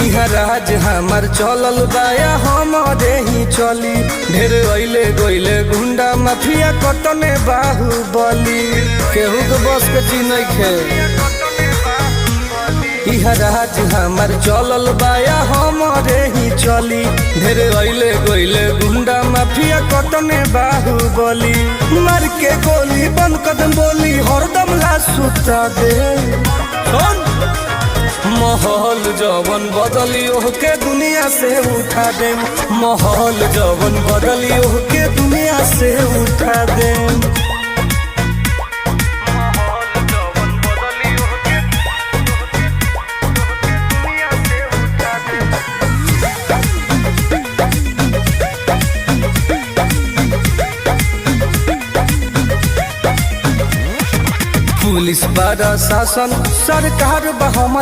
इहा राज हमार चलल बाया हमारे ही चली। ढेर अइले गइले गुंडा माफिया कटने बाहुबली, केहू के बस के चीज नइखे। इहा राज हमार चलल बाया हमारे ही चली। ढेर अइले गइले गुंडा माफिया कटने बाहुबली, मार के गोली बंद कदम बोली हरदम ला सुता दे। माहौल जवन बदली ओहके दुनिया से उठा दे। माहौल जवन बदली ओहके दुनिया से उठा दे। पुलिस प्रशासन सरकार बा